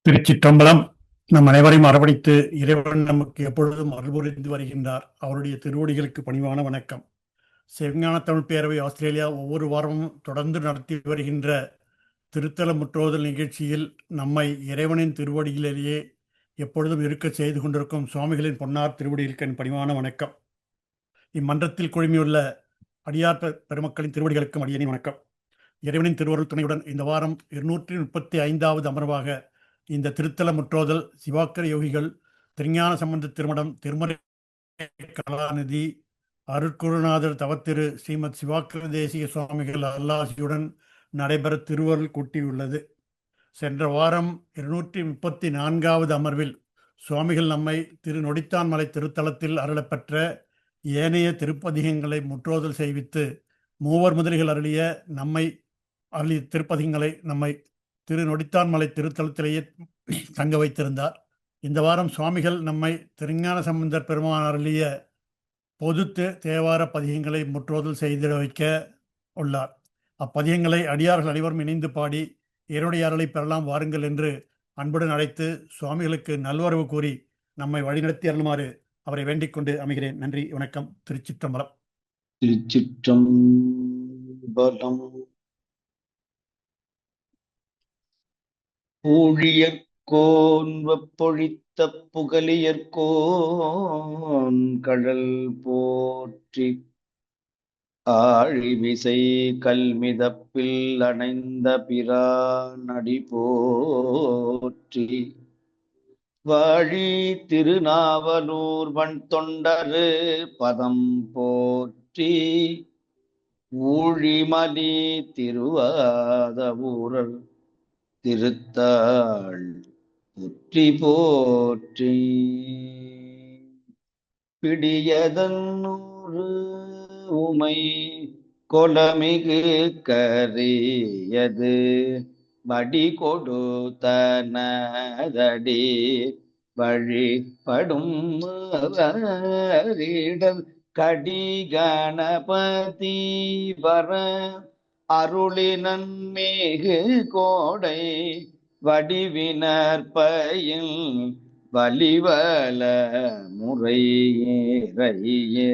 திருச்சிற்றம்பலம். நம் அனைவரையும் அரவணைத்து இறைவன் நமக்கு எப்பொழுதும் அருள் புரிந்து வருகின்றார். அவருடைய திருவடிகளுக்கு பணிவான வணக்கம். செவிஞான தமிழ் பேரவை ஆஸ்திரேலியா ஒவ்வொரு வாரமும் தொடர்ந்து நடத்தி வருகின்ற திருத்தல முற்றோதல் நிகழ்ச்சியில் நம்மை இறைவனின் திருவடியிலேயே எப்பொழுதும் இருக்க செய்து கொண்டிருக்கும் சுவாமிகளின் பொன்னார் திருவடிகளுக்கு என் பணிவான வணக்கம். இம்மன்றத்தில் குழுமியுள்ள அடியார் பெருமக்களின் திருவடிகளுக்கும் அடியனின் வணக்கம். இறைவனின் திருவருள் துணையுடன் இந்த வாரம் 235வது அமர்வாக இந்த திருத்தல முற்றோதல் சிவாக்கர யோகிகள் திருஞான சம்பந்த திருமடம் திருமறை கலாநிதி அருட்குருநாதர் தவத்திரு ஸ்ரீமத் சிவாக்கர தேசிக சுவாமிகள் அல்லாசியுடன் நடைபெற திருவருள் கூட்டியுள்ளது. சென்ற வாரம் 234வது அமர்வில் சுவாமிகள் நம்மை திரு நொடித்தான்மலை திருத்தலத்தில் அருளப்பெற்ற ஏனைய திருப்பதிகங்களை முற்றோதல் செய்வித்து மூவர் முதலிகள் அருளிய திருப்பதிகங்களை நம்மை திரு நொடித்தான்மலை திருத்தலத்திலேயே தங்க வைத்திருந்தார். இந்த வாரம் சுவாமிகள் நம்மை திருஞான சம்பந்தர் பெருமான் அருளிய பொது தேவார பதிகங்களை முற்றோதல் செய்திட வைக்க உள்ளார். அப்பதிகங்களை அடியார்கள் அனைவரும் இணைந்து பாடி இறைவனுடைய அருளை பெறலாம் வாருங்கள் என்று அன்புடன் அழைத்து சுவாமிகளுக்கு நல்வரவு கூறி நம்மை வழிநடத்தி அருளுமாறு அவரை வேண்டிக் கொண்டு அமைகிறேன். நன்றி, வணக்கம். திருச்சிற்றம்பலம். திருச்சிற்றம்பலம். ஊழியர்கோன் வெப்பொழித்த புகழியர்கோன் கடல் போற்றி ஆழிவிசை கல்மிதப்பில் அணைந்த பிரானடி போற்றி வாழி திருநாவலூர் வன் தொண்டரு பதம் போற்றி ஊழிமலி திருவாத ஊரர் திருத்தாள் போற்றி போற்றி பிடியதன்னூறு உமை கொலமிகு கரியது வடி கொடுத்தனதடி வழிபடும் கடி கணபதி வர அருளினன் மேகு கோடை வடிவினர் பயில் வலிவல முறையே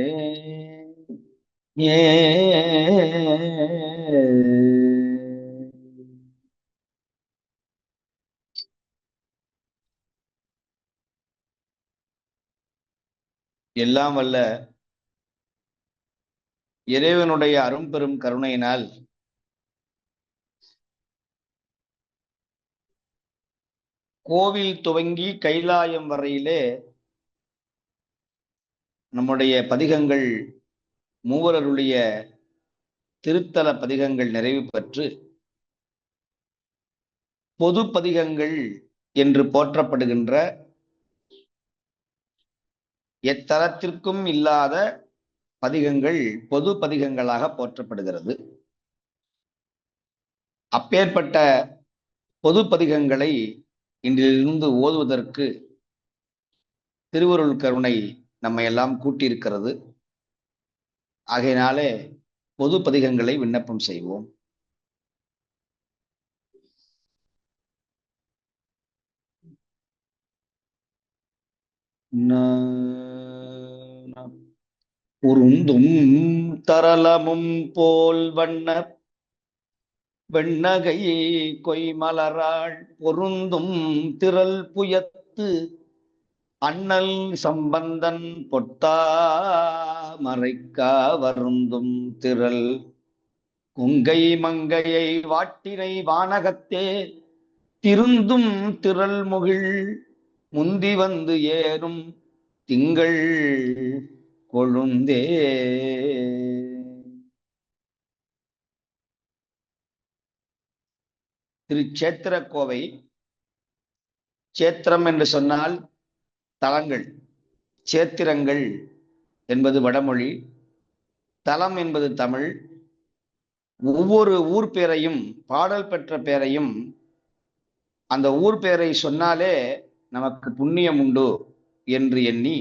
எல்லாம் வல்ல இறைவனுடைய அரும்பெரும் கருணையினால் கோவில் துவங்கி கைலாயம் வரையிலே நம்முடைய பதிகங்கள் மூவரருடைய திருத்தல பதிகங்கள் நிறைவு பெற்று பொது பதிகங்கள் என்று போற்றப்படுகின்ற எத்தலத்திற்கும் இல்லாத பதிகங்கள் பொது பதிகங்களாக போற்றப்படுகிறது. அப்பேற்பட்ட பொது பதிகங்களை இன்றிலிருந்து ஓதுவதற்கு திருவருள் கருணை நம்மை எல்லாம் கூட்டியிருக்கிறது. ஆகையினாலே பொது பதிகங்களை விண்ணப்பம் செய்வோம். உருந்தும் தரளமும் போல் வண்ண வெண்ணகை கொய்மலராள் பொருந்தும் திரள் புயத்து அண்ணல் சம்பந்தன் பொட்டா மறைக்கா வருந்தும் திரள் குங்கை மங்கையை வாட்டினை வானகத்தே திருந்தும் திரள் முகில் முந்தி வந்து ஏறும் திங்கள் கொழுந்தே. திருச்சேத்திரக்கோவை. சேத்திரம் என்று சொன்னால் தலங்கள், சேத்திரங்கள் என்பது வடமொழி, தலம் என்பது தமிழ். ஒவ்வொரு ஊர் பேரையும் பாடல் பெற்ற பேரையும் அந்த ஊர் பேரை சொன்னாலே நமக்கு புண்ணியம் உண்டு என்று எண்ணி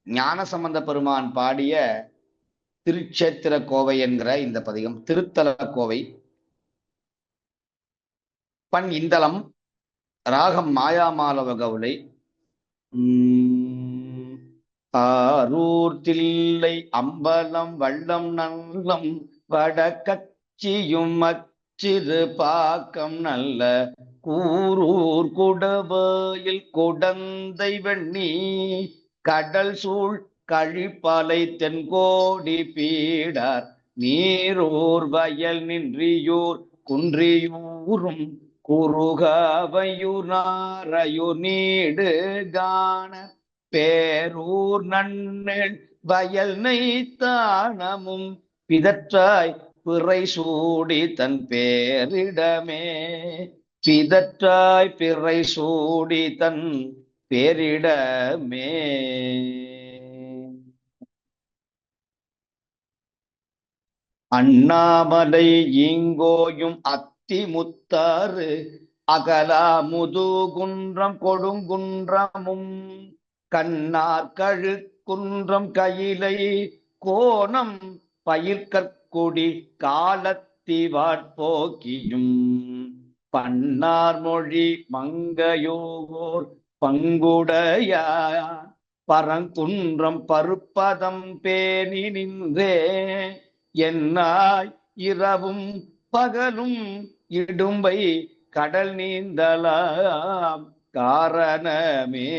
ஞானசம்பந்த பெருமான் பாடிய திருச்சேத்திர கோவை என்கிற இந்த பதிகம் திருத்தல கோவை. பண் இந்தளம் ராகம் மாயாமாலவ கவுளை. ஆரூர் தில்லை அம்பலம் வள்ளம் நல்லம் வடக்கச்சியும் அச்சிறு பாக்கம் நல்ல கூரூர் குடவாயில் குடந்தை வெண்ணி கடல் சூழ் கழிப்பாலை தென்கோடி பீடார் நீரூர் வயல் நின்றியூர் குன்றியூரும் குறுகாவையூர் நாரையூர் நீடு காண பேரூர் நன்னெள் வயல் நெய்த்தானமும் பிதற்றாய் பிறை சூடி தன் பேரிடமே. பிதற்றாய் பிறை சூடி தன் பேரிடமே. அண்ணாமலை ஈங்கோயும் அத்திமுத்தாறு அகலா முதுகுன்றம் கொடுங்குன்றமும் கண்ணார் கழுக்குன்றம் கயிலை கோணம் பயிர்கற்குடி காலத்திவாட்போக்கியும் பன்னார் மொழி மங்கையோர் பங்குடையார் பரங்குன்றம் பருப்பதம் பேணி நின்றே என்னாய் இரவும் பகலும் இடும்பை கடல் நீந்தலாம் காரணமே.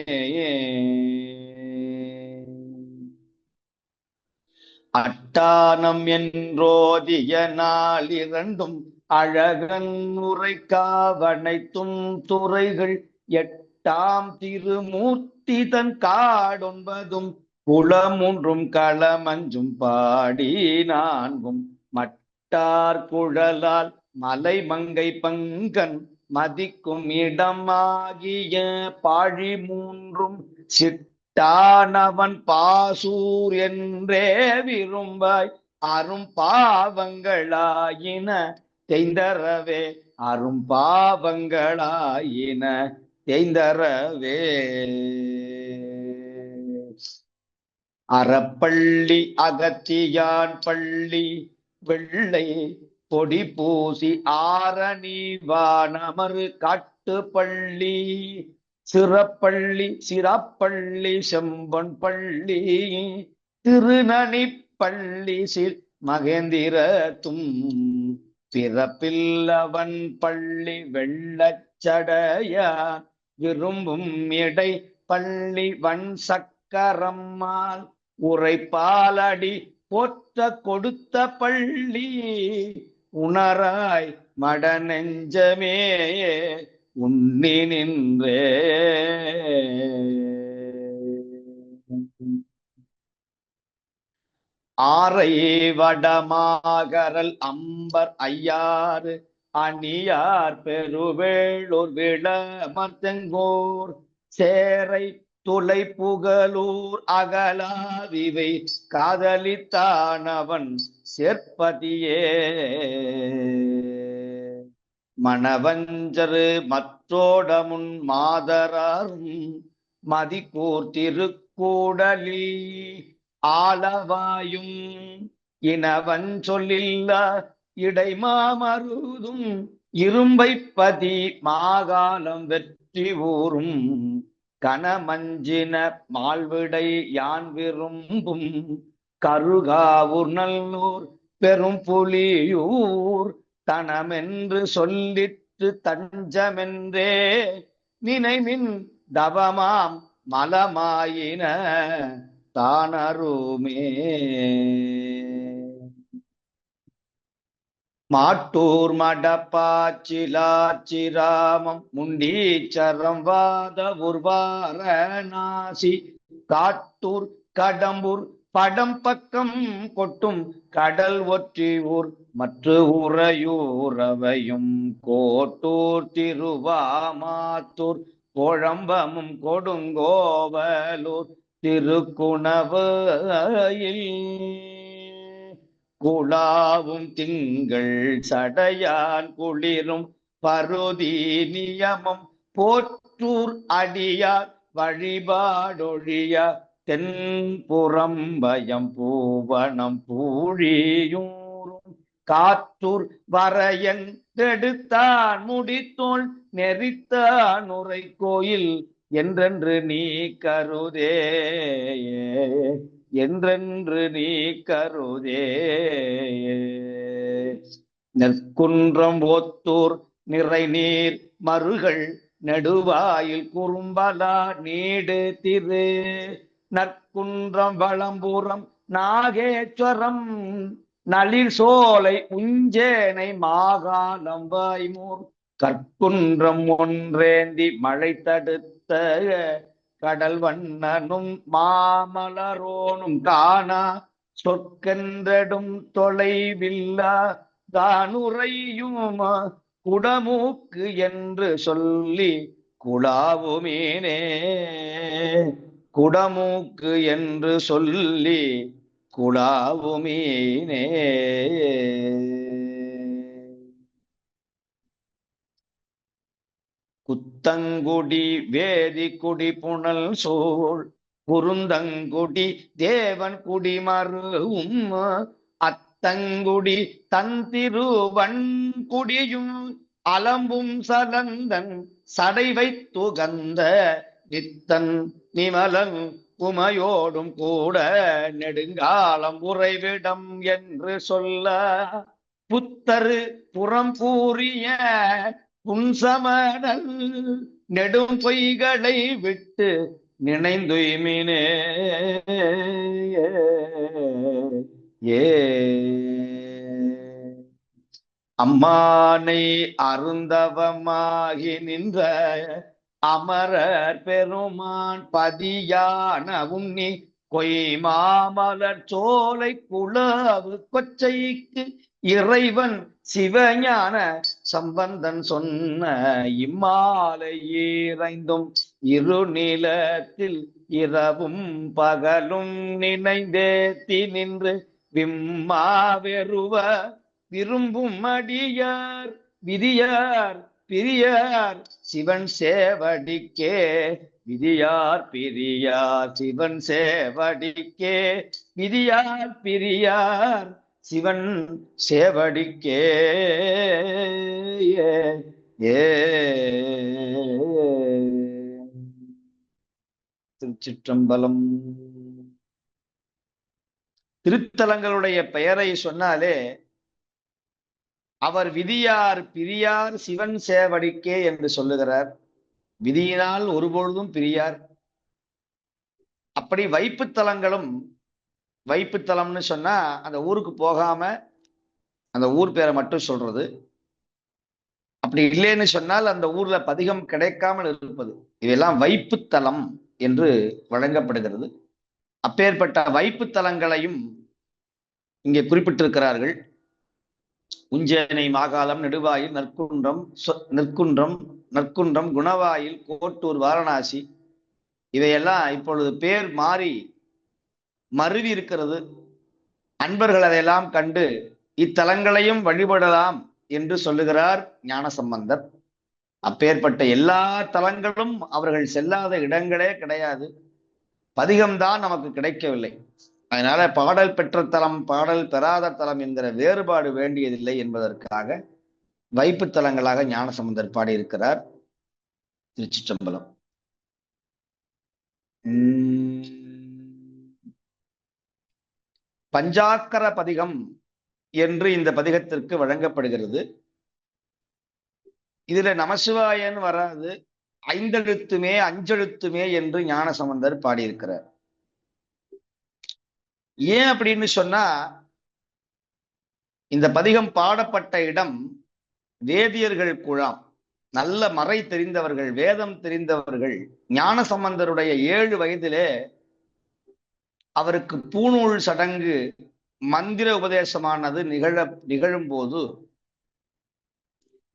அட்டானம் என்றோதிய நாள் இரண்டும் அழகன் உரைக்காவனைத்தும் துறைகள் எட்டாம் திருமூர்த்தி தன் காடொன்பதும் குளமூன்றும் களமஞ்சும் பாடி நான்கும் மட்டார் குழலால் மலை மங்கை பங்கன் மதிக்கும் இடமாகிய பாழி மூன்றும் சிட்டானவன் பாசூர் என்றே விரும்பாய் அரும் பாவங்களாயின தேய்ந்தரவே. அரும் பாவங்களாயின தேய்ந்தரவே. அறப்பள்ளி அகத்தியான் பள்ளி வெள்ளை பொடி பூசி ஆரணி வானமரு காட்டு பள்ளி சிறப்பள்ளி சிராப்பள்ளி செம்பன் பள்ளி திருநனி பள்ளி சில் மகேந்திரத்தும் பிறப்பில்லவன் பள்ளி வெள்ளச்சடையான் விரும்பும் இடை பள்ளி வன் சக்கரம்மாள் உரைப்பாலடி போற்ற கொடுத்த பள்ளி உணராய் மட நெஞ்சமே உண்ணி நின்றே. ஆரை வடமாகரல் அம்பர் ஐயாறு அணியார் பெருவேளூர் விளமர்த்தெங்கோர் சேரை துளை புகழூர் அகலாவிவை காதலித்தானவன் சேர்ப்பதியே. மணவஞ்சரு மற்றோடமுன் மாதராரும் மதிக்கூர் திருக்கூடலில் ஆலவாயும் இனவன் சொல்லில்ல இடைமாமருதும் இரும்பைப்பதி மாகாலம் வெற்றி ஊரும் கனமஞ்சின மால்விடை யான் விரும்பும் கருகாவூர் நல்லூர் பெரும் புலியூர் தனமென்று சொல்லிற்று தஞ்சமென்றே நினைமின் தவமாம் மலமாயின தானருமே. மாட்டூர் மடப்பாச்சிலாச்சிராமம் முண்டீச்சரம் வாத உர்வாரணாசி காட்டூர் கடம்பூர் படம் பக்கம் கொட்டும் கடல் ஒற்றி ஊர் மற்ற உறையூரவையும் கோட்டூர் திருவாமாத்தூர் கோழம்பமும் கொடுங்கோவலூர் திருக்குணவையில் குழாவும் திங்கள் சடையான் குளிரும் பருதி நியமம் போற்றூர் அடியார் வழிபாடொழிய தென்புறம் பயம் பூவனம் பூழியூரும் காற்றூர் வரையன் எடுத்தான் முடித்தோள் நெறித்தான் உரை கோயில் என்றென்று நீ கருதே என்றென்று நீ கருதே. நெற்குன்றம் ஒத்தூர் நிறை நீர் மருகள் நெடுவாயில் குறும்பலா நீடு திரு நற்குன்றம் வளம்புறம் நாகேஸ்வரம் நளிர் சோலை உஞ்சேனை மாகாணம் வாய்மூர் கற்குன்றம் ஒன்றேந்தி மழை தடுத்த கடல் வண்ணனும் மாமலரோனும் காணா சொற்கென்றடும் தொலைவில்லா தானுரையும் குடமூக்கு என்று சொல்லி குழாவுமீனே குடமூக்கு என்று சொல்லி குழாவுமீனே. குத்தங்குடி வேதி குடி புனல் சோழ் குருந்தங்குடி தேவன் குடி மருவும் அத்தங்குடி தந்திருவன் குடியும் அலம்பும் சலந்தன் சடை வைத்துகந்த நித்தன் நிமலன் உமையோடும் கூட நெடுங்காலம் உறைவிடம் என்று சொல்ல புத்தரு புறம் கூறிய புன்சமணல் நெடும் பொய்களை விட்டு நினைந்துய்மினே. அம்மானை அருந்தவமாகி நின்ற அமரர் பெருமான் பதியான உன்னி கொய்மாமலர் சோலை குளவு கொச்சைக்கு இறைவன் சிவஞான சம்பந்தன் சொன்ன இம்மாலை ஈரைந்தும் இருநிலத்தில் இரவும் பகலும் நினைந்தேத்தி நின்று விம்மாவெருவ விரும்பும் அடியார் விதியார் பிரியார் சிவன் சேவடிக்கே விதியார் பிரியார் சிவன் சேவடிக்கே விதியார் பிரியார் சிவன் சேவடிக்கே. திருச்சிற்றம்பலம். திருத்தலங்களுடைய பெயரை சொன்னாலே அவர் விதியார் பிரியார் சிவன் சேவடிக்கே என்று சொல்லுகிறார். விதியினால் ஒருபொழுதும் பிரியார். அப்படி வைப்புத்தலங்களும், வைப்புத்தலம்னு சொன்னா அந்த ஊருக்கு போகாம அந்த ஊர் பேரை மட்டும் சொல்றது. அப்படி இல்லைன்னு சொன்னால் அந்த ஊர்ல பதிகம் கிடைக்காமல் இருப்பது, இதெல்லாம் வைப்புத்தலம் என்று வழங்கப்படுகிறது. அப்பேற்பட்ட வைப்புத்தலங்களையும் இங்கே குறிப்பிட்டிருக்கிறார்கள். உஞ்சேனை மாகாளம் நெடுவாயில் நற்குன்றம் குணவாயில் கோட்டூர் வாரணாசி இவையெல்லாம் இப்பொழுது பேர் மாறி மருவி இருக்கிறது. அன்பர்கள் அதையெல்லாம் கண்டு இத்தலங்களையும் வழிபடலாம் என்று சொல்லுகிறார் ஞானசம்பந்தர். அப்பேற்பட்ட எல்லா தலங்களும் அவர்கள் செல்லாத இடங்களே கிடையாது. பதிகம்தான் நமக்கு கிடைக்கவில்லை. அதனால பாடல் பெற்ற தலம் பாடல் பெறாத தலம் என்கிற வேறுபாடு வேண்டியதில்லை என்பதற்காக வைப்பு தலங்களாக ஞானசம்பந்தர் பாடியிருக்கிறார். திருச்சிற்றம்பலம். பஞ்சாக்கர பதிகம் என்று இந்த பதிகத்திற்கு வழங்கப்படுகிறது. இதுல நமசிவாயன் வராது, ஐந்தெழுத்துமே அஞ்செழுத்துமே என்று ஞானசம்பந்தர் பாடியிருக்கிறார். ஏன் அப்படின்னு சொன்னா, இந்த பதிகம் பாடப்பட்ட இடம் வேதியர்கள் குழாம். நல்ல மறை தெரிந்தவர்கள், வேதம் தெரிந்தவர்கள். ஞானசம்பந்தருடைய 7 வயதிலே அவருக்கு பூணூல் சடங்கு மந்திர உபதேசமானது நிகழும் போது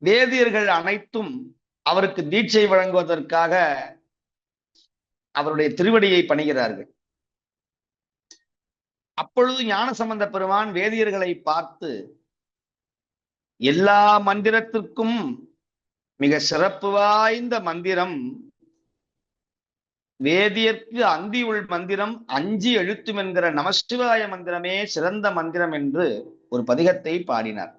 வேதியர்கள் அனைத்தும் அவருக்கு தீட்சை வழங்குவதற்காக அவருடைய திருவடியை பணிகிறார்கள். அப்பொழுது ஞானசம்பந்த பெருமான் வேதியர்களை பார்த்து, எல்லா மந்திரத்திற்கும் மிக சிறப்பு வாய்ந்த மந்திரம் வேதியர்க்கு அந்தி உள் மந்திரம் அஞ்சி எழுத்தும் என்கிற நமசிவாய மந்திரமே சிறந்த மந்திரம் என்று ஒரு பதிகத்தை பாடினார்.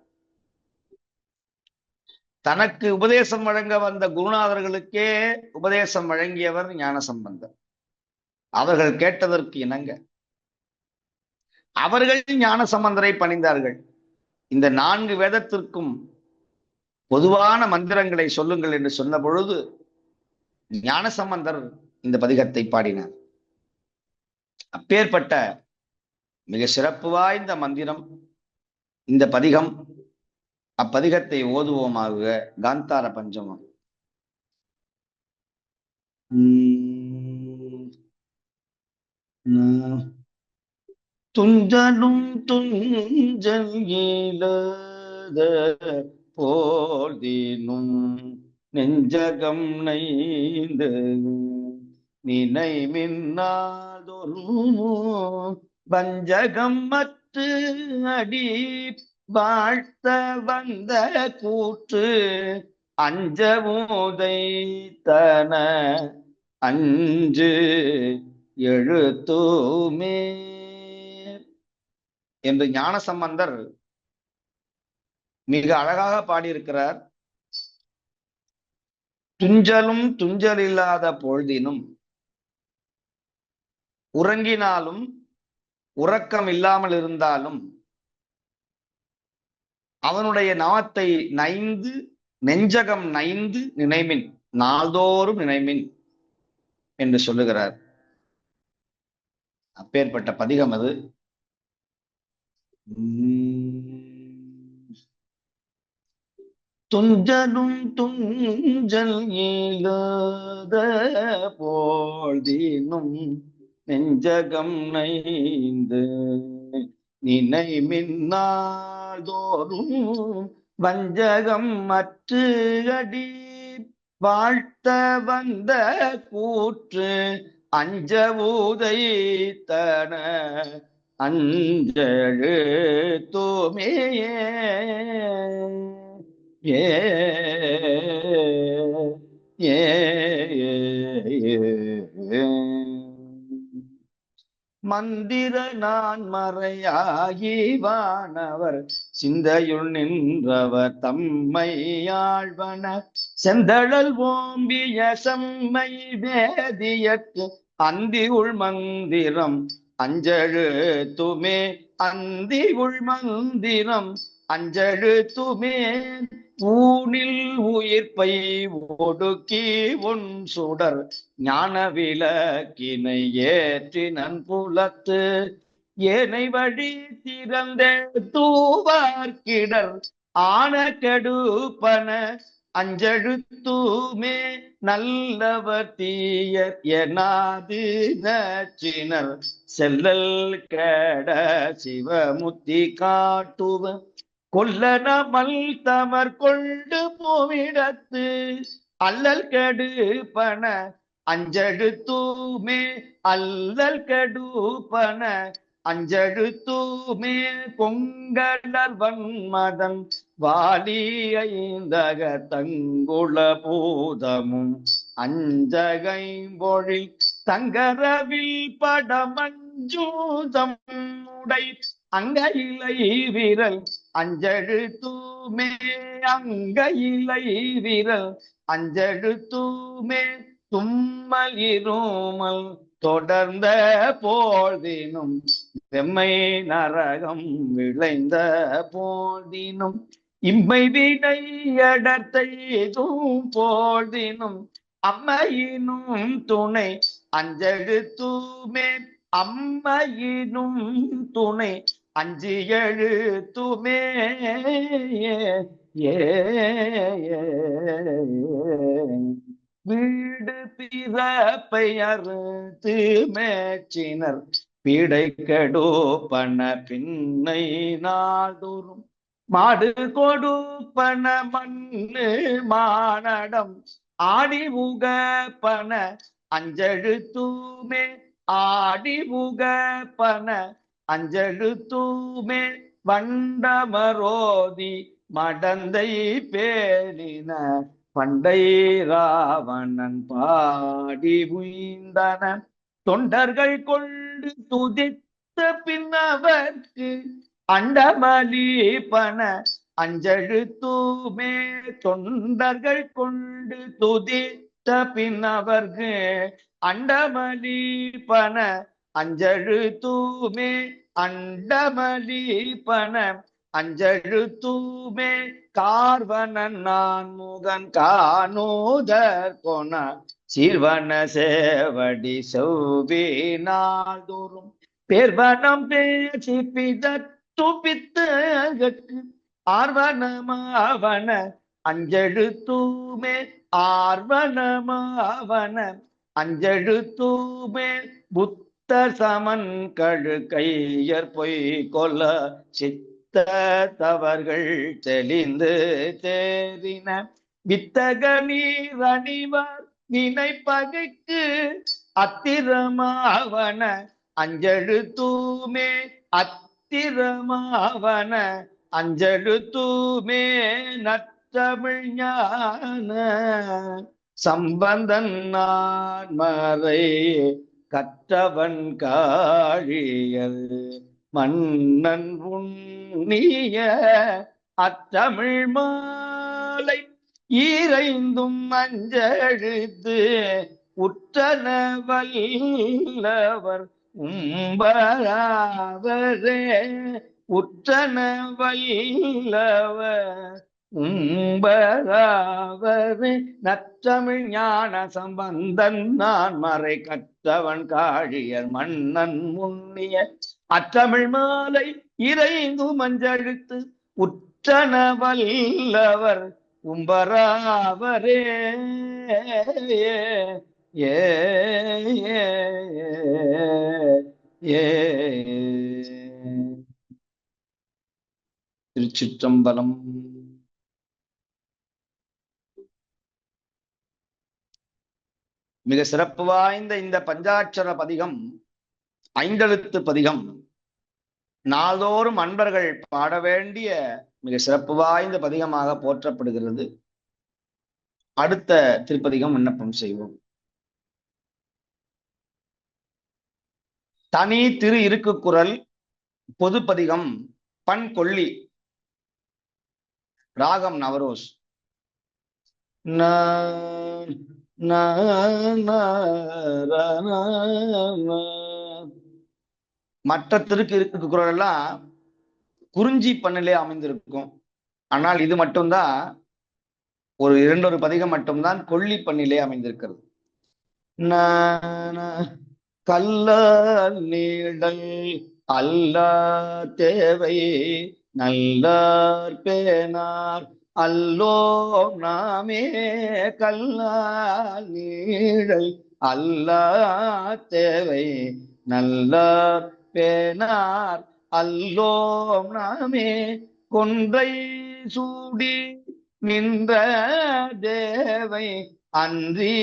தனக்கு உபதேசம் வழங்க வந்த குருநாதர்களுக்கே உபதேசம் வழங்கியவர் ஞானசம்பந்தர். அவர்கள் கேட்டதற்கு இணங்க அவர்கள் ஞானசம்பந்தரை பணிந்தார்கள். இந்த 4 வேதத்திற்கும் பொதுவான மந்திரங்களை சொல்லுங்கள் என்று சொன்ன பொழுது ஞானசம்பந்தர் இந்த பதிகத்தை பாடினார். அப்பேற்பட்ட மிக சிறப்பு வாய்ந்த மந்திரம் இந்த பதிகம். அப்பதிகத்தை ஓதுவோமாக. காந்தார பஞ்சமம். துஞ்சலும் துஞ்சல் இயலாத போதினும் நெஞ்சகம் நைந்து நினை மின்னாதொரு வஞ்சகம் மற்று அடி வாழ்த்த வந்த கூற்று அஞ்சவுதை தன அஞ்சு எழுத்துமே என்று ஞானசம்பந்தர் மிக அழகாக பாடியிருக்கிறார். துஞ்சலும் துஞ்சல் இல்லாத பொழுதினும் உறங்கினாலும் உறக்கம் இல்லாமல் இருந்தாலும் அவனுடைய நாமத்தை நைந்து நெஞ்சகம் நைந்து நினைமின், நாள்தோறும் நினைமின் என்று சொல்லுகிறார். அப்பேற்பட்ட பதிகம் அது. துஞ்சலும் துஞ்சல் இயலாத போழ்தினும் நெஞ்சகம் நைந்து நினை மின்னாதோறும் வஞ்சகம் மற்று அடி வாழ்த்த வந்த கூற்று அஞ்சவுதை தன அஞ்செழுத்துமே ஏ ஏ மந்திர நான் மறையாகி வானவர் சிந்தையுள் நின்றவர் தம்மை ஆழ்வன செந்தழல் ஓம்பிய செம்மை வேதியற்கு அந்தி உள் மந்திரம் அஞ்செழுத்துமே அந்தி உள் மந்திரம் அஞ்செழுத்துமே ஊனில் உயிர்ப்பை ஒடுக்கி உன் சுடர் ஞான விளக்கினை ஏற்றி நன்புலத்து ஏனை வழி திறந்த தூவார்கிடர் ஆன கெடுப்பன அஞ்செழுத்துமே நல்லவர் தீயர் எனாது நச்சினர் செல்லல் கட சிவமுத்தி காட்டுவ கொல்லனமல் தமர் கொண்டு போவிடத்து அல்லல் கெடுப்பன அஞ்செழுத்துமே அல்லல் கெடுப்பன அஞ்செழுத்துமே கொங்கடல் வன்மதன் வாலி ஐந்தக தங்குள பூதமும் அஞ்சகைம்பொழி தங்கரவில் படமஞ்சூதம் உடை அங்கையிலை விரல் அஞ்செழுத்துமே அங்கையிலை விரல் அஞ்செழுத்துமே தும்மல் இருமல் தொடர்ந்த போழ்தினும் வெம்மை நரகம் விளைந்த போழ்தினும் இம்மை வினை எடத்தைதும் போழ்தினும் அம்மையினும் துணை அஞ்செழுத்துமே அம்மையினும் துணை அஞ்சு எழுத்துமே ஏ வீடு பிறப்பை அறுத்து மேச்சினர் பீடை கெடுப்பன பின்னை நாள்தோறும் மாடு கொடுப்பன மண்ணு மானடம் ஆடி உகப்பன அஞ்செழுத்துமே ஆடி உகப்பன அஞ்செழுத்துமே வண்டமரோதி மடந்தை பேரின பண்டை ராவணன் பாடி உய்ந்தன தொண்டர்கள் கொண்டு துதித்த பின்னவர்க்கு அண்டமலி பன அஞ்செழுத்துமே. தொண்டர்கள் கொண்டு துதித்த பின்னவர்க்கு அண்டமலி பன அஞ்செழுத்துமே. அண்டமலி பன அஞ்செழுத்துமே. கார்வனன் நான் முகன் காணோதர் கொண சீர்வன சேவடி செவ்வினால் தோறும் பேர்வனம் பேசி பிதத்துபித்து ஆர்வனமாவன அஞ்செழுத்துமே. ஆர்வனமாவன அஞ்செழுத்துமே. புத்தர் சமன் கழு கையர் பொய் கொல்ல சித்த தவர்கள் தெளிந்து தேறின வித்தக நீர் அணிவார் வினைப்பகைக்கு அத்திரமாவன அஞ்செழுத்துமே. அத்திரமாவன அஞ்செழுத்துமே. நற்றமிழ் ஞான சம்பந்தன் நான் மறை கற்றவன் காழியல் மன்னன் உண்ணிய அத்தமிழ் மாலை ஈரைந்தும் அஞ்செழுத்து உற்றன வல்லவர் உம்பராவரே. உற்றன வல்லவர் உம்பராவரே. நற்றமிழ் ஞான சம்பந்தன் நான் மறை கற்றவன் காழியர் மன்னன் முன்னிய அற்றமிழ் மாலை இறைந்து மஞ்செழுத்து உற்றன வல்லவர் உம்பராவரே. ஏ திருச்சிற்றம்பலம். மிக சிறப்பு வாய்ந்த இந்த பஞ்சாட்சர பதிகம், ஐந்தெழுத்து பதிகம், நாள்தோறும் அன்பர்கள் பாட வேண்டிய மிக சிறப்பு வாய்ந்த பதிகமாக போற்றப்படுகிறது. அடுத்த திருப்பதிகம் விண்ணப்பம் செய்வோம். தனி திரு இருக்கு குரல் பொதுப்பதிகம், பண் கொல்லி, ராகம் நவரோஸ். மற்ற திருக்கு இருக்கு குரல் எல்லாம் குறிஞ்சி பண்ணிலே அமைந்திருக்கும். ஆனால் இது மட்டும்தான் ஒரு இரண்டொரு பதிகம் மட்டும்தான் கொல்லி பண்ணிலே அமைந்திருக்கிறது. கல்ல நீடல் அல்ல தேவை நல்லார் பேனார் அல்லோ நாமே. கல்லால் நீடல் அல்ல தேவை நல்லார் பேனார் அல்லோம் நாமே. கொன்றை சூடி நின்ற தேவை அன்றி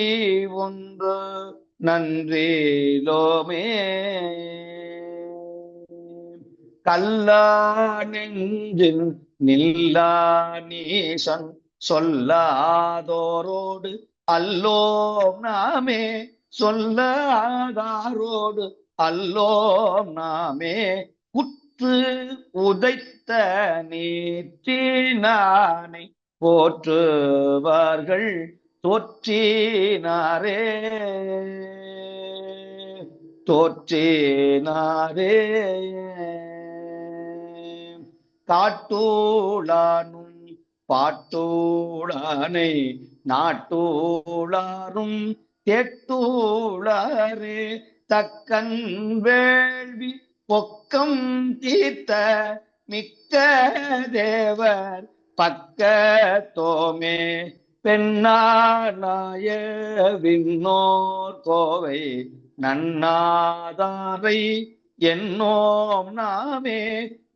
ஒன்று நன்றிலோமே. கல்லா நெஞ்சின் நில்லா நீசன் சொல்லாதோரோடு அல்லோம் நாமே. சொல்லாதாரோடு அல்லோம் நாமே. குற்று உதைத்த நீற்றினானை போற்றுவார்கள் தோற்றினாரே. தோற்றினாரே. காட்டூளானும் பாட்டூளானை நாட்டூளாரும் தேட்டூளாரே. தக்கன் வேள்வி பொக்கம் தீர்த்த மிக்க தேவர் பக்கத்தோமே. பெண்ணாய விண்ணோர் கோவை நன்னாதாரை என்னோம் நாமே.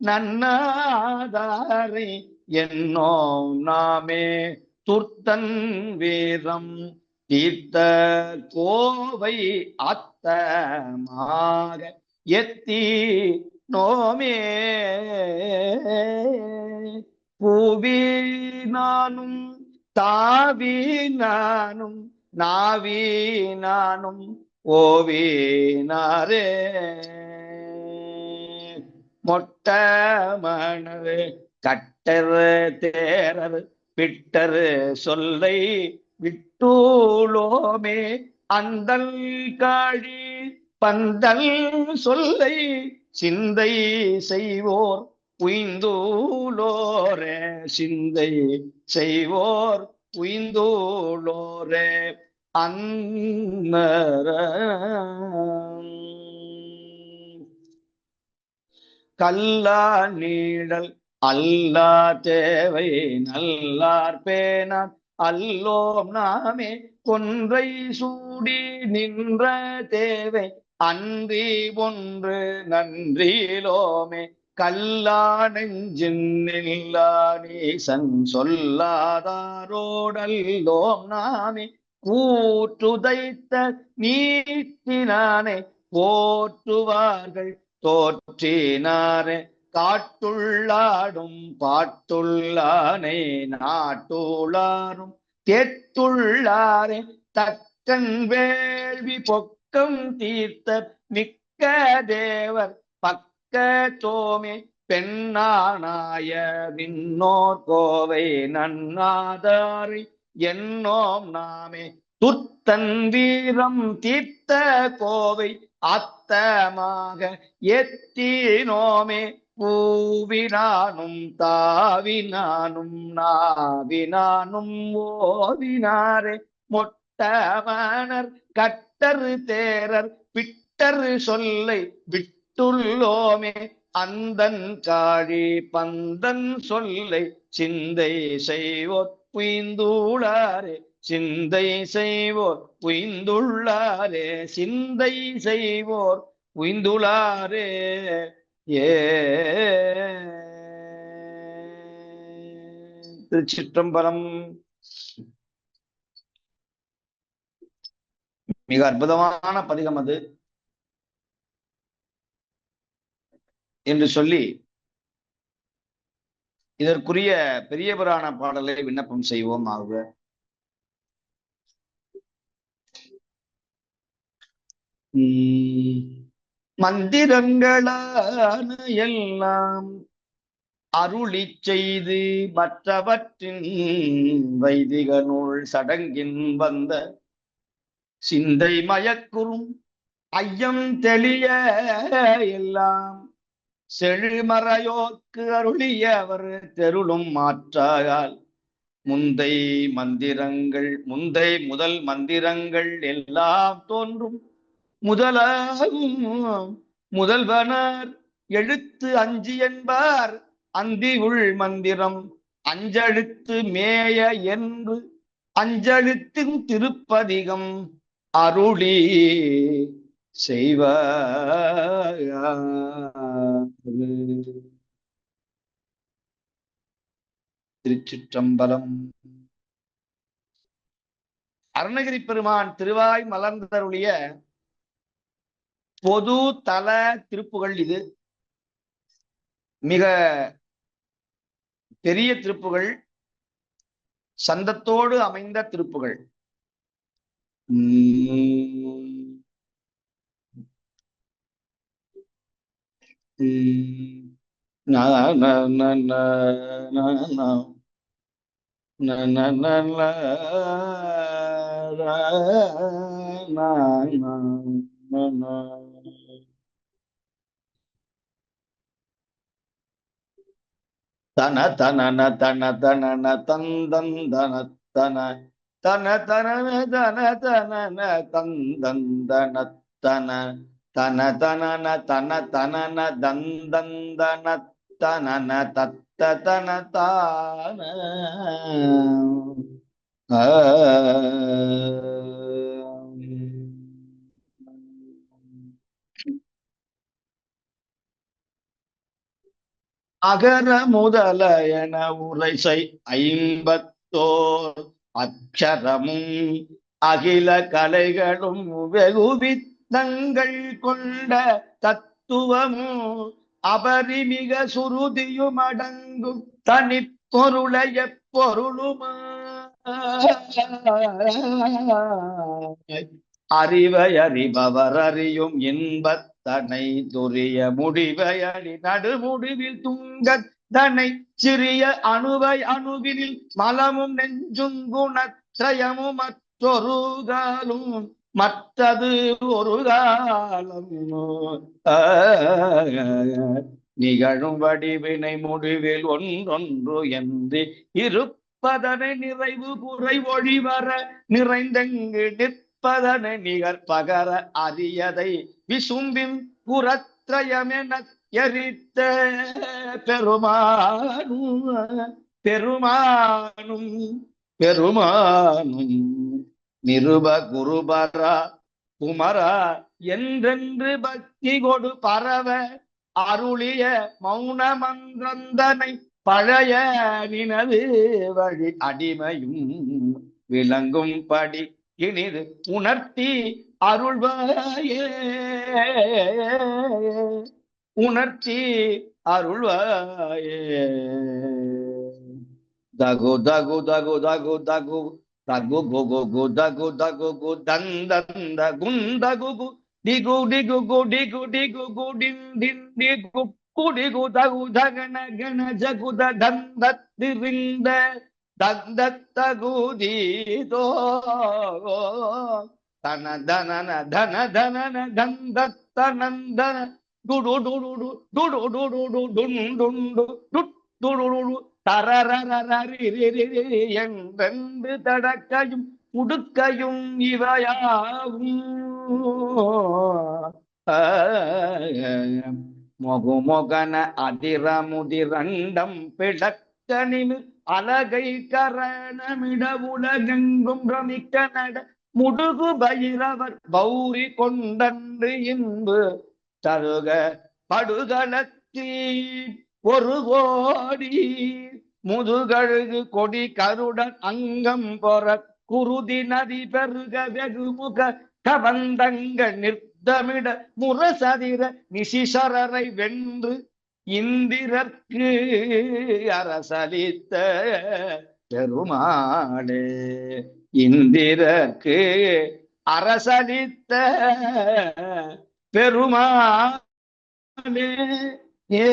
நன்னாதாரை என்னோம் நாமே. துர்த்தன் வீரம் தீர்த்த கோவை அத்தமாக எத்தி நோமே. பூவி நானும் தாவி நானும் நாவி நானும் ஓவினாரே மொட்ட மணரு கட்டரு தேரரு பிட்டரு சொல்லை விட்டூலோமே அந்தல் காழி பந்தல் சொல்லை சிந்தை செய்வோர் உய்ந்தூலோரே சிந்தை செய்வோர் உய்ந்தூலோரே அன்னர கல்லா நீடல் அல்லா தேவை நல்லார் பேனான் அல்லோம் நாமே கொன்றை சூடி நின்ற தேவை அன்றி ஒன்று நன்றிலோமே கல்லா நெஞ்சின் இல்லா நீசன் சொல்லாதாரோடல்லோம் நாமே கூற்றுதைத்த நீட்டினானே போற்றுவார்கள் தோற்றினாரே காட்டுள்ளாடும் பாட்டுள்ளானே நாட்டுள்ளாரும் தேட்டுள்ளாரே தக்கன் வேள்வி பொக்கம் தீர்த்த மிக்க தேவர் பக்க தோமே பெண்ணானாய விண்ணோர் கோவை நன்னாதாரை என்னோம் நாமே துத்தன் வீரம் தீர்த்த கோவை அத்தமாக எத்தினோமே பூவினானும் தாவினானும் நாவினானும் ஓவினாரே மொட்டமணர் கட்டரு தேரர் பிட்டரு சொல்லை விட்டுள்ளோமே அந்தன் காழி பந்தன் சொல்லை சிந்தை செய்வோர் புய்ந்தூளாரே சிந்தை செய்வோர் உய்ந்துள்ளாரே சிந்தை செய்வோர் உய்ந்துள்ளாரே ஏ திருச்சிற்றம்பலம். மிக அற்புதமான பதிகம் அது என்று சொல்லி இதற்குரிய பெரிய புராண பாடலை விண்ணப்பம் செய்வோம் ஆக. மந்திரங்களான எல்லாம் அருளி செய்து மற்றவற்றின் வைதிக நூல் சடங்கின் வந்த சிந்தை மயக்குறும் ஐயம் தெளிய எல்லாம் செழுமறையோர்க்கு அருளியவர் தெருளும் மாற்றால் முந்தை முதல் மந்திரங்கள் எல்லாம் தோன்றும் முதலாகும் முதல்வனார் எழுத்து அஞ்சு என்பார் அந்தி உள் மந்திரம் அஞ்செழுத்து மேய என்று அஞ்செழுத்தின் திருப்பதிகம் அருளி செய்வார். திருச்சிற்றம்பலம். அருணகிரி பெருமான் திருவாய் மலர்ந்தருளிய பொது தல திருப்புகள் இது. மிக பெரிய திருப்புகள், சந்தத்தோடு அமைந்த திருப்புகள். தன தனன தன தனன தந்தந்தன தன தன தனன தன தனன தந்தந்தன தன தன தனன தன தனன தந்தந்தன தனன தத்த தன தான அகர முதல என உரைசை 50 அக்ஷரமும் அகில கலைகளும் வெகுவித்தங்கள் கொண்ட தத்துவமும் அபரிமிக சுருதியும் அடங்கும் தனி பொருளைய பொருளுமா அறிவை அறிபவர் அறியும் இன்பத்தனை துரிய முடிவை அடி நடுமுடிவில் துங்கத்தனை சிறிய அணுவை அணுவினில் மலமும் நெஞ்சும் குணத்ரயமும் மற்றொரு காலும் மற்றது ஒரு காலம் நிகழும் வடிவினை முடிவில் ஒன்றொன்று என்று இருப்பதனை நிறைவு குறை ஒழிவர நிறைந்தெங்கு நிற்பதனை நிகர் பகர அரியதை விசும்பின் புறத்ரயமென எரித்த பெருமானும் பெருமானும் பெருமானும் நிருப குருபரா குமரா என்றென்று பக்தி கொடு பரவ அருளிய மௌன மந்திரந்தனை பழைய நினது வழி அடிமையும் விளங்கும் படி இனிது உணர்த்தி அருள்வாயே உணர்த்தி அருள்வாயே தகு தகு தகு தகு தகு தகு குகு கு தகு தகு கு தந்தந்த குந்தகு கு டிகு டிகு கு டிகு டிகு கு டின் டின் டிகு குடிகு தகு தகன கண ஜகுத தந்தத்திரிந்த தந்தத்தகுதீதோ தன தனன தன தனன தந்தத்தனந்தன டுடு டுடு டுடு டுடு டுண்டு டுடு தரரரரி என்றென்று தடக்கையும் உடுக்கையும் இவையாவும் மொகுமொகன அதிரமுதிரண்டம் பிடக்கணினு அலகை கரணமிட உலகெங்கும் பிரமிக்க நட முடுகு பைரவர் பௌரி கொண்டன்று இன்பு தருக படுகளத்தீ ஒரு கோடி முதுகழுகு கொடி கருடன் அங்கம் பொற குருதி நதி பெருக வெகுமுக கவந்தங்க நிர்தமிட முரசதிர நிசிசரரை வென்று இந்திரர்க்கு அரசளித்த பெருமாளே இந்திரர்க்கு அரசளித்த பெருமாளே ஏ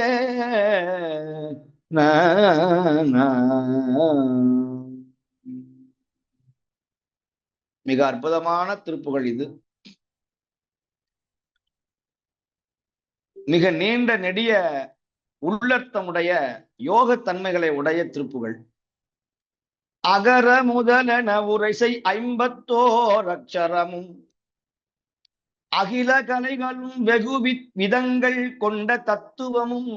மிக அற்புதமான திருப்புகள் இது. மிக நீண்ட நெடிய உள்ளர்த்தமுடைய யோகத்தன்மைகளை உடைய திருப்புகள். அகர முதலென உரைசை 54 அக்ஷரமும் அகில கலைகளும் வெகுவி விதங்கள் கொண்ட தத்துவமும்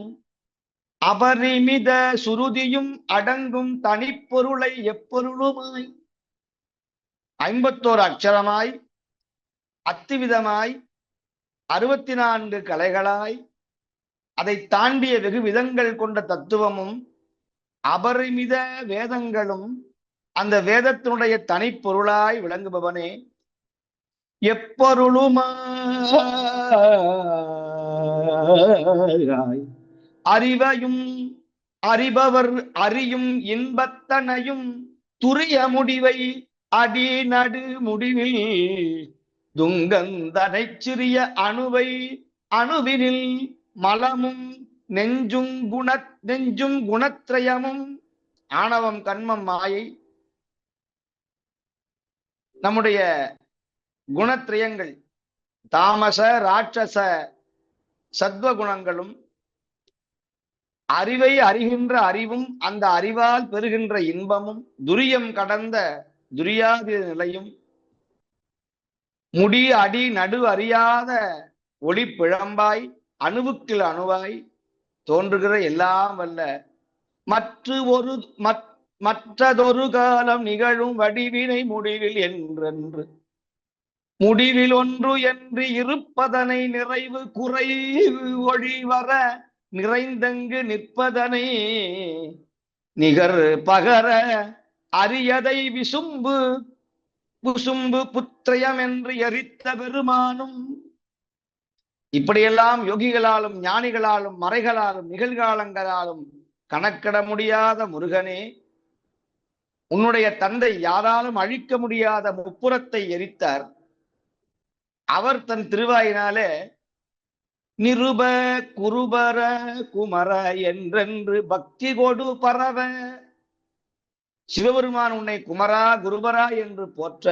அபரிமித சுருதியும் அடங்கும் தனிப்பொருளை எப்பொருளுமாய் 51 அக்ஷரமாய் அத்திவிதமாய் 64 கலைகளாய் அதை தாண்டிய வெகு விதங்கள் கொண்ட தத்துவமும் அபரிமித வேதங்களும் அந்த வேதத்தினுடைய தனிப்பொருளாய் விளங்குபவனே எப்பொருளுமாய் அறிவையும் அறிபவர் அறியும் இன்பத்தனையும் துரிய முடிவை அடி நடு முடிவில் துங்கந்தனை சிறிய அணுவை அணுவினில் மலமும் நெஞ்சும் குணத்ரயமும் ஆணவம் கண்மம் மாயை நம்முடைய குணத்ரயங்கள் தாமச ராட்சச சத்வ குணங்களும் அறிவை அறிகின்ற அறிவும் அந்த அறிவால் பெறுகின்ற இன்பமும் துரியம் கடந்த துரியாதி நிலையும் முடி அடி நடு அறியாத ஒளி பிழம்பாய் அணுவுக்கு அணுவாய் தோன்றுகிற எல்லாம் வல்ல மற்றதொரு காலம் நிகழும் வடிவினை முடிவில் என்றென்று முடிவில் ஒன்று என்று இருப்பதனை நிறைவு குறைவு ஒழிவர நிறைந்தங்கு நிற்பதனை நிகர் பகர அரியதை விசும்பு புத்திரயம் என்று எரித்த பெருமானும். இப்படியெல்லாம் யோகிகளாலும் ஞானிகளாலும் மறைகளாலும் நிகழ்காலங்களாலும் கணக்கிட முடியாத முருகனே உன்னுடைய தந்தை யாராலும் அழிக்க முடியாத முப்புறத்தை எரித்தார். அவர் தன் திருவாயினாலே நிருப குருபர குமர என்றென்று பக்தி கொடு பரவ, சிவபெருமான் உன்னை குமரா குருபரா என்று போற்ற,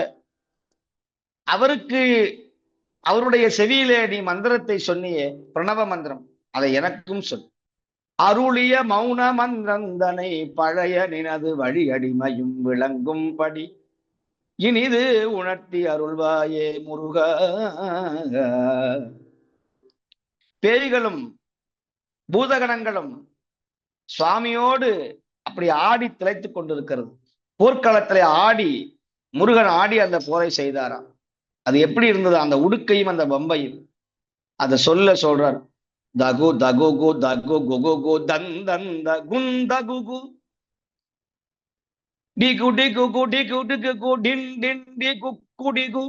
அவருக்கு அவருடைய செவியிலே நீ மந்திரத்தை சொன்னியே, பிரணவ மந்திரம், அதை எனக்கும் சொல். அருளிய மௌன மந்திரந்தனை பழைய நினது வழி அடிமையும் விளங்கும் படி இனிது உணர்த்தி அருள்வாயே முருகா. பேய்களும் பூதகணங்களும் சுவாமியோடு அப்படி ஆடி திளைத்துக் கொண்டிருக்கிறது. போர்க்களத்திலே ஆடி முருகன் ஆடி அந்த போரை செய்தாராம். அது எப்படி இருந்தது? அந்த உடுக்கையும் அந்த பம்பையும் அதை சொல்றார். தகு தகு கு தகு குகு கு தந்த குந்தகு டிகு டிகு கு டிகு டிகு கு டின் டின் டிகு குடிகு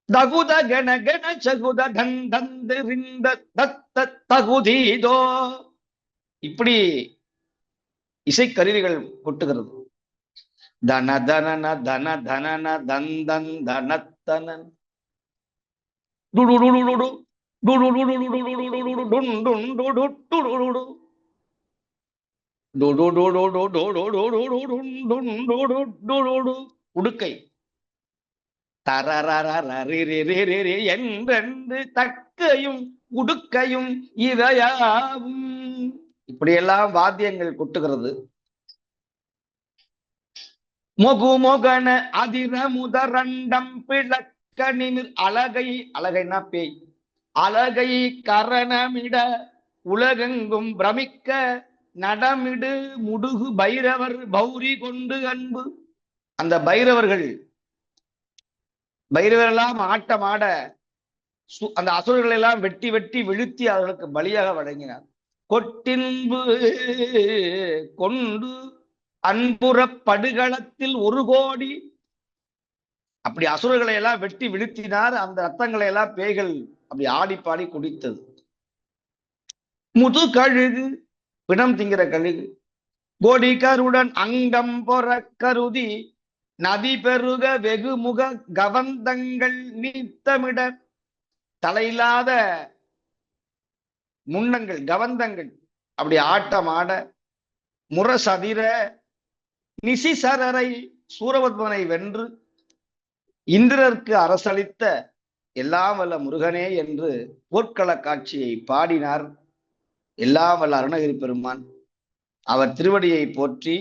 தகுத கண கண சகுத தன் தந்த தத்த தகுதீதோ. இப்படி இசைக்கருவிகள் கொட்டுகிறது. தன தனன தன தனன தந்தன் தனத்தனன் டுடுடுடுடுடு உடுக்கை என்றென்று தக்கையும் உடுக்கையும் இவையாவும். இப்படியெல்லாம் வாத்தியங்கள் கொட்டுகிறது. மொகு மொகன அதிர முதரண்டம் பிளக்க நிமிர் அழகை, அழகைனா பேய், அழகை கரணமிட உலகெங்கும் பிரமிக்க நடமிடு முடுகு பைரவர் பௌரி கொண்டு அன்பு. அந்த பைரவரெல்லாம் ஆட்டமாட அந்த அசுரர்கள் எல்லாம் வெட்டி வெட்டி வீழ்த்தி அவர்களுக்கு பலியாக வழங்கினார். கொட்டின்பு கொண்டு அன்புற படுகளத்தில் 1 கோடி. அப்படி அசுரர்களை எல்லாம் வெட்டி வீழ்த்தினார். அந்த ரத்தங்களை எல்லாம் பேய்கள் அப்படி ஆடி பாடி குடித்தது. முது கழுகு, பிணம் திங்கிற கழுகு, கோடிகருடன் அங்கம் பொற கருதி நதி பெருக வெகுமுக கவந்தங்கள் நீத்தமிட. தலையில்லாத முன்னங்கள் கவந்தங்கள் அப்படி ஆட்டமாட முரசதிர நிசிசரரை சூரபத்மனை வென்று இந்திரருக்கு அரசளித்த எல்லாம் வல்ல முருகனே என்று போர்க்கள காட்சியை பாடினார் எல்லாம் வல்ல அருணகிரி பெருமான். அவர் திருவடியை போற்றி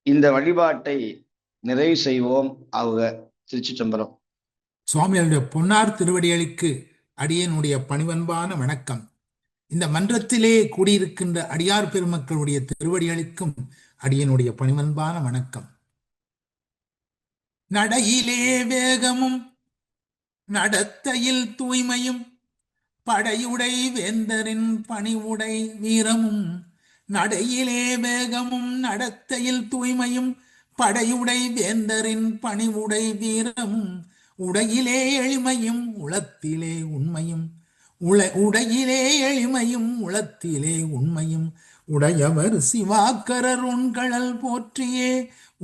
இந்த வழிபாட்டை நிறைவு செய்வோம். அவங்க திருச்சிற்றம்பலம். சுவாமிகளுடைய பொன்னார் திருவடிகளுக்கு அடியனுடைய பணிவன்பான வணக்கம். இந்த மன்றத்திலே கூடியிருக்கின்ற அடியார் பெருமக்களுடைய திருவடிகளுக்கும் அடியனுடைய பணிவன்பான வணக்கம். நடையிலே வேகமும் நடத்தையில் தூய்மையும் படையுடை வேந்தரின் பணிவுடை வீரமும். நடையிலே வேகமும் நடத்தையில் தூய்மையும் படையுடை வேந்தரின் பணிவுடை வீரமும். உடையிலே எளிமையும் உளத்திலே உண்மையும். உடையிலே எளிமையும் உளத்திலே உண்மையும். உடையவர் சிவாக்கரர் உண்கழல் போற்றியே.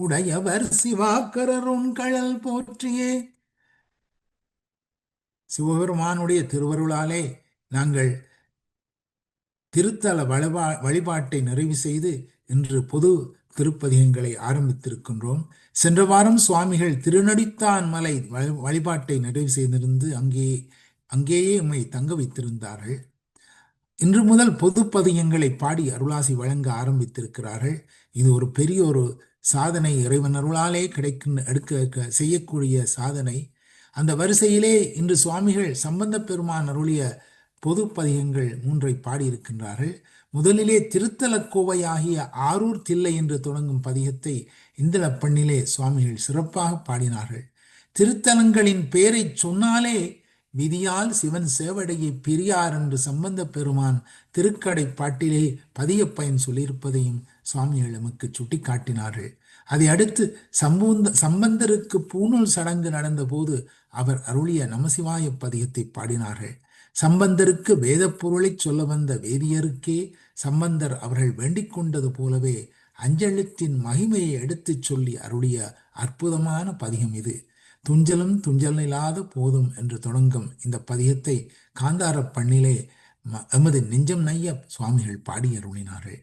உடையவர் சிவாக்கரர் உண்கழல் போற்றியே. சிவபெருமானுடைய திருவருளாலே நாங்கள் திருத்தல வழிபாட்டை நிறைவு செய்து இன்று பொது திருப்பதிகங்களை ஆரம்பித்திருக்கின்றோம். சென்ற வாரம் சுவாமிகள் திருநடித்தான் மலை வழிபாட்டை நிறைவு செய்திருந்து அங்கேயே உம்மை தங்க வைத்திருந்தார்கள். இன்று முதல் பொது பதிகங்களை பாடி அருளாசி வழங்க ஆரம்பித்திருக்கிறார்கள். இது ஒரு பெரிய ஒரு சாதனை, இறைவன் அருளாலே செய்யக்கூடிய சாதனை. அந்த வரிசையிலே இன்று சுவாமிகள் சம்பந்த பெருமான் அருளிய பொது பதிகங்கள் 3 பாடியிருக்கின்றார்கள். முதலிலே திருத்தலக்கோவையாகிய ஆரூர் தில்லை என்று தொடங்கும் பதிகத்தை இந்த பண்ணிலே சுவாமிகள் சிறப்பாக பாடினார்கள். திருத்தலங்களின் பெயரை சொன்னாலே விதியால் சிவன் சேவடையை பிரியார் என்று சம்பந்த பெருமான் திருக்கடை பாட்டிலே பதிய பயன் சொல்லியிருப்பதையும் சுவாமிகள் நமக்கு சுட்டி காட்டினார்கள். அதை அடுத்து சம்பந்தருக்கு பூணூல் சடங்கு நடந்த போது அவர் அருளிய நமசிவாய பதிகத்தை பாடினார்கள். சம்பந்தருக்கு வேத பொருளை சொல்ல வந்த வேதியருக்கே சம்பந்தர் அவர்கள் வேண்டிக் கொண்டது போலவே அஞ்செழுத்தின் மகிமையை எடுத்துச் சொல்லி அருளிய அற்புதமான பதிகம் இது. துஞ்சலும் துஞ்சல் இல்லாத போதும் என்று தொடங்கும் இந்த பதிகத்தை காந்தார பண்ணிலே எமது நெஞ்சம் நைய சுவாமிகள் பாடி அருளினார்கள்.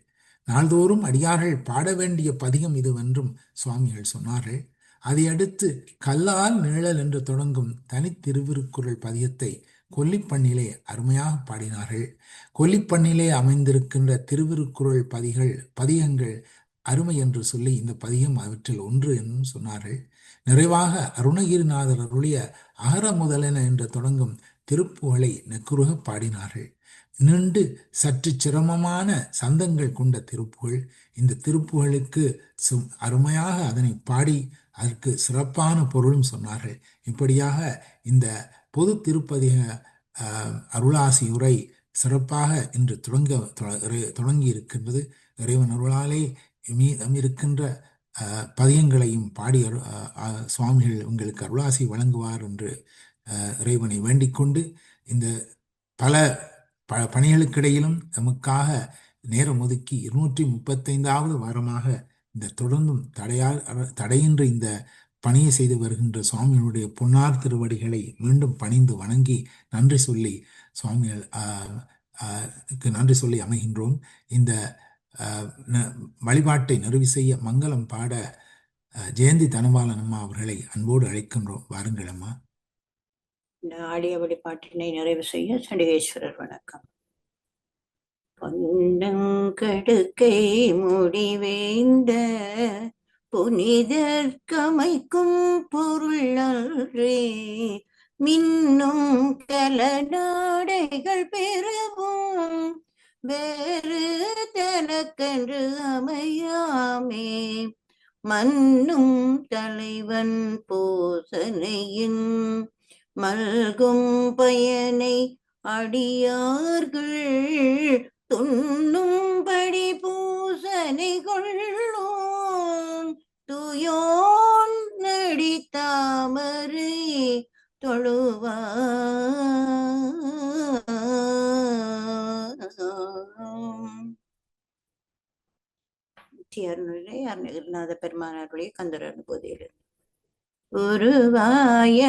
நாள்தோறும் அடியார்கள் பாட வேண்டிய பதிகம் இதுவென்றும் சுவாமிகள் சொன்னார்கள். அதையடுத்து கல்லால் நிழல் என்று தொடங்கும் தனித்திருவிருக்குறள் பதிகத்தை கொல்லிப்பண்ணிலே அருமையாக பாடினார்கள். கொல்லிப்பண்ணிலே அமைந்திருக்கின்ற திருவிருக்குறள் பதிகங்கள் அருமை என்று சொல்லி இந்த பதிகம் அவற்றில் ஒன்று என்றும் சொன்னார்கள். நிறைவாக அருணகிரிநாதர் அருளிய அகர முதலென என்று தொடங்கும் திருப்புகழை நெக்குருக பாடினார்கள். நீண்டு சற்று சிரமமான சந்தங்கள் கொண்ட திருப்புகழ். இந்த திருப்புகழுக்கு அருமையாக அதனை பாடி அதற்கு சிறப்பான பொருளும் சொன்னார்கள். இப்படியாக இந்த பொது திருப்பதிக அருளாசி உரை சிறப்பாக இன்று தொடங்கி இருக்கின்றது. இறைவன் அருளாலே மீதம் இருக்கின்ற பதியங்களையும் பாடி சுவாமிகள் உங்களுக்கு அருளாசி வழங்குவார் என்று இறைவனை வேண்டிக் கொண்டு, இந்த பல பணிகளுக்கிடையிலும் நமக்காக நேரம் ஒதுக்கி 235வது வாரமாக இந்த தொடர்ந்தும் தடையின்றி இந்த பணியை செய்து வருகின்ற சுவாமிகளுடைய பொன்னார் திருவடிகளை மீண்டும் பணிந்து வணங்கி நன்றி சொல்லி சுவாமிகளுக்கு நன்றி சொல்லி அமைகின்றோம். இந்த வழிபாட்டை நிறைவு செய்ய மங்களம் பாட ஜெயந்தி தனபாலன் அம்மா அவர்களை அன்போடு அழைக்கின்றோம். வாருங்கள் அம்மா. இந்த ஆடிய வழிபாட்டினை நிறைவு செய்ய சண்டிகேஸ்வரர் வணக்கம். பொன்னங்கடுக்கை முடிவேந்த புனிதற்கமைக்கும் பொருள் அன்றே, மின்னும் கலநாடைகள் பெறவும் வேறு தனக்கென்று அமையாமே, மன்னும் தலைவன் பூசனையின் மல்கும் பயனை அடியார்கள் துண்ணும்படி பூசனை கொள்ளோன் துயோன் நடித்தாமரை தொழுவார். அருணகிரிநாத பெருமானாருடைய கந்தர் அனுபூதியில் உருவாய்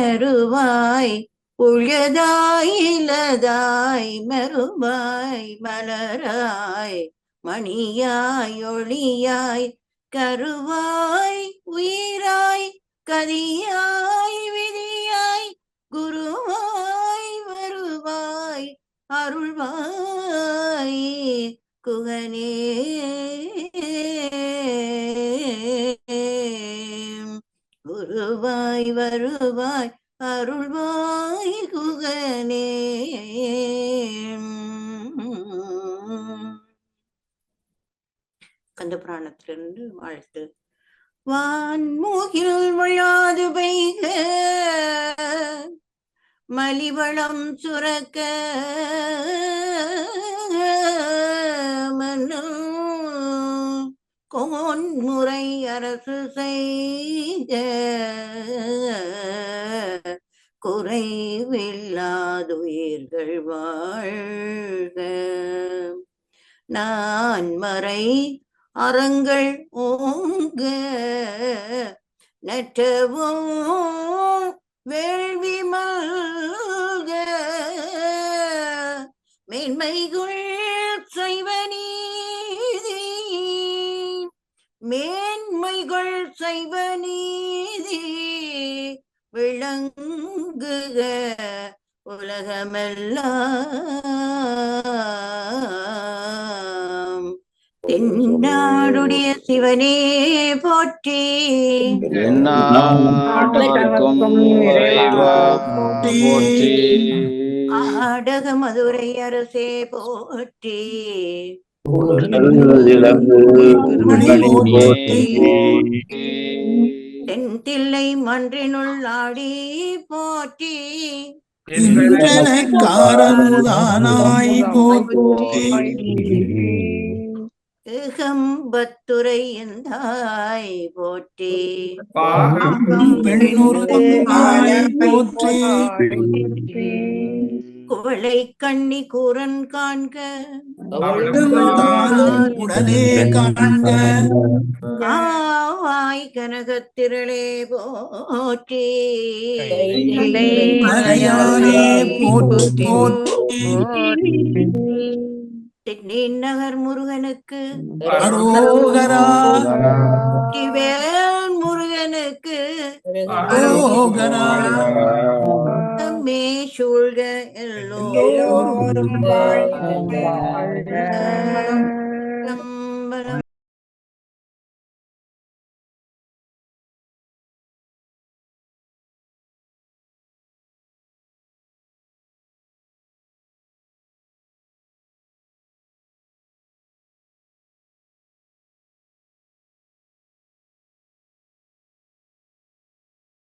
உழுதாய் இலதாய் மறுவாய் மலராய் மணியாய் ஒளியாய் கருவாய் உயிராய் கதியாய் விதியாய் குருவாய் வருவாய் அருள்வாய் குகனே. குருவாய் வருவாய் அருள்வாய் குகனே. கந்த புராணத்திலிருந்து வாழ்த்து. வான்மூகில் விழாது பெய்க மலிவளம் சுரக்க கோன்முறை அரசு செய்க குறைவில்லாதுயிர்கள் வாழ்க. நான் மறை அறங்கள் ஓங்க நற்றவும் வேள்வி மல்க மேன்மைகள் செய்வ நீதி மேன்மைகள் செய்வ நீதி விளங்குக உலகமெல்லாம். தென்னாடுடைய சிவனே போற்றி, ஆடக மதுரை அரசே போற்றி, தென்தில்லை மன்றினுள் ஆடி போற்றி, காரமுதானாய் போற்றி, ஏகம்பத்துரை எந்தாய் போற்றி, பெண்ணொரு போற்றி, குவளை கண்ணி கூரன் காண்க உடனே காண்க காவாய் கனகத்திரளே போற்றி மலையானே போற்றி போற்றி நகர் முருகனுக்கு அரோகரா வேல் முருகனுக்கு அரோகரா மே சூழ்க எல்லோரும்